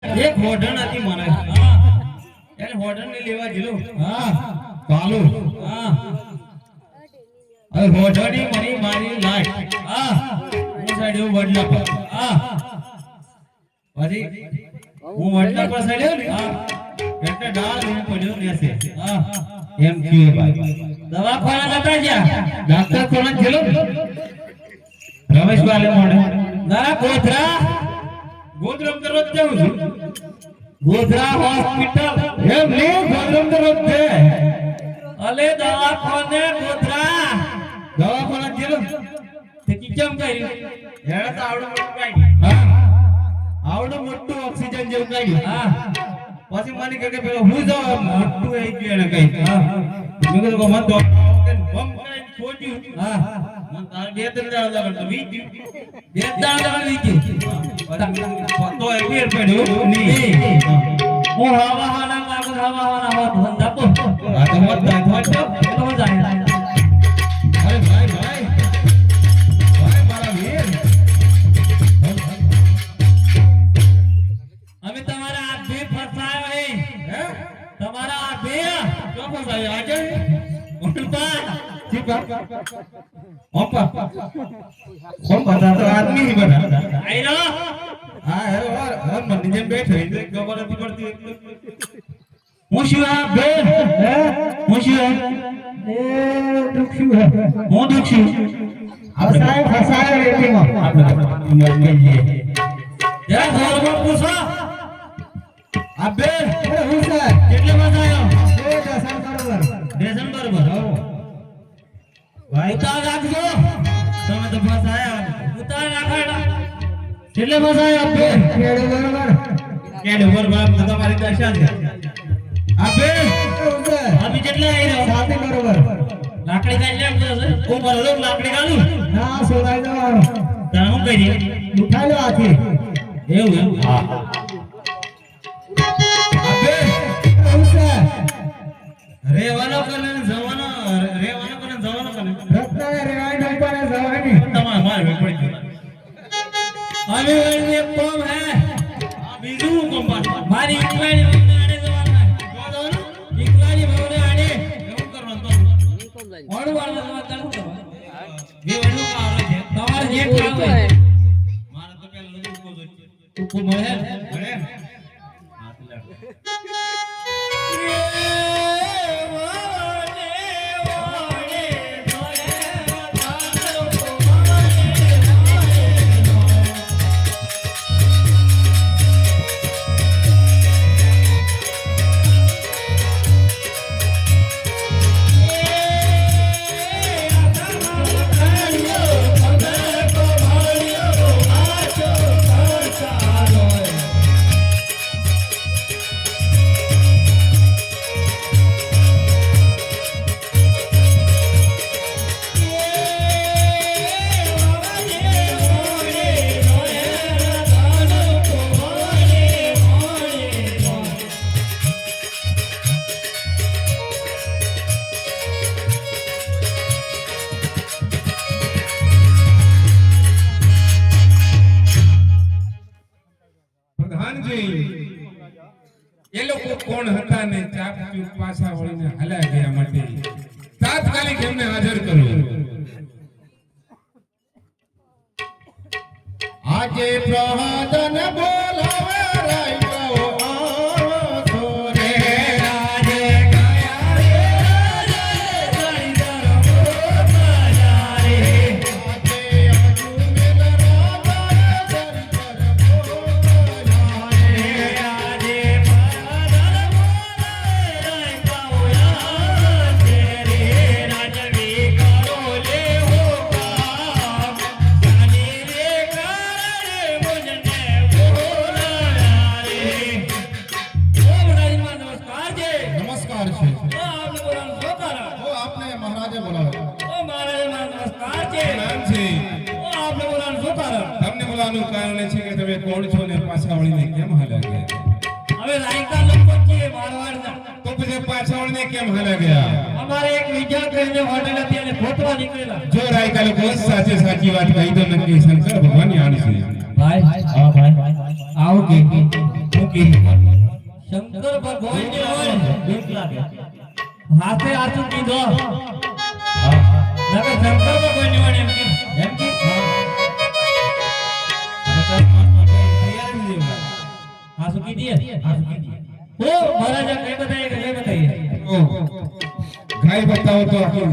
એક હોડણ હતી મને એને હોડણ ને લેવા ગયેલો ચાલુ હવે હોડણી મરી મારી લાટ હું સાઈડ વડલા પર પછી હું વડલા પર સાઈડ ને એટલે ડાળ હું પડ્યો નેસે એમ થયું ભાઈ દવાખાના જતા ગયા ડાક્ટર કોણ ગયેલો રમેશ વાલે મોડે ના ગોધરા દરરોજ જાઉં છું ગોધરા હોસ્પિટલ એમ ને ગોધરા દરરોજ છે અલે દવાખાને ગોધરા દવાખાના ગયેલો તે કેમ કર્યું એને તો આવડું મોટું કાઢ્યું આવડું મોટું ઓક્સિજન જેવું કાઢ્યું પછી મને કહે કે પેલો હું જાવ મોટું આવી ગયું એને કઈ મેં કીધું મત દો બમ કરીને છોડ્યું મન તાર બે ત્રણ દાડા લગન તો વીજ્યું બે દાડા વીજ્યું તો એ વેર પડ્યો ની હું હવાના લાગુ હવાના હોત ધંધા તો આ તો મત થાય તો જાય અરે ભાઈ મારા વીર અમે તમારા હાથ બે ફસાયો હે તમારા હાથ બે ક્યાં ફસાયો આજે ઉલ્ટા ठीक है कौन बता तो आदमी ही बता आई ना हां है और हम मंदिर में बैठे हैं खबर नहीं पड़ती मुशिया बे है मुशिया ए दुखी है वो दुखी फसाए रेटिंग आपने के लिए जरा जोर में पूछो अबे હું છે કેટલે ફસાયો એ ડેસન બરોબર હો भाई उतार રાખજો તમે તો ફસાયા ઉતાર રાખડા કેટલે ફસાયા આપે કેડે બરોબર તો તમારી દશા છે આપે અભી કેટલે આવી રહ્યો સાથે બરોબર લાકડી કાઢી લેમ છે ઓ બરોબર લાકડી કાઢું ના સોડાઈ જવાનો તને હું કહી દે ઉઠાઈ લો આથી એવું હા આપે હું છે રેવાનો કને જવાનો રેવાનો કને જવાનો કને રત્ના રેવાય નહીં પડે જવાની તમારે મારે પડી હવે એક કોમ હે બીજું કોમ મારી ઇકવાડી ભવને આડે જવાનું ઇકવાડી ભવને આડે કેવું કરવાનું તો ઓણ વાળો જવા કરું બે વડું આવે છે તમારે જે કામ હોય મારે તો પેલા લગી કો જો તું કો મળે મળે હાથ લે એ લોકો કોણ હતા ને ચાપ ચૂપ પાછા વળીને હલ્યા ગયા માટે તાત્કાલિક એમને હાજર કરો આજે પ્રહદન બોલાવે રાઈતો આવો રે આજે ગયા રે રાઈદર બોલાયા રે આજે આજુ મેલ રાજા કારણ છે કે તમે કોણ છો ને પાછા વળીને કેમ હાલ્યા ગયા હવે રાયકા લોકો છે મારવાડના તો પછી પાછા વળીને કેમ હાલ્યા ગયા અમારે એક વિજય કરીને હોટેલ હતી અને ફોટવા નીકળેલા જો રાયકા લોકો સાચી વાત કહી તો નક્કી શંકર ભગવાન આણશે ભાઈ હા ભાઈ આવો કે હું શંકર ભગવાન ને હોય બીક લાગે હાથે હાથું કીધો નકર શંકર ભગવાન ને હોય એમ કે હાસુ કીધી ઓ મહારાજા કઈ બતાઈએ ઓ ગાય બતાવો તો આખી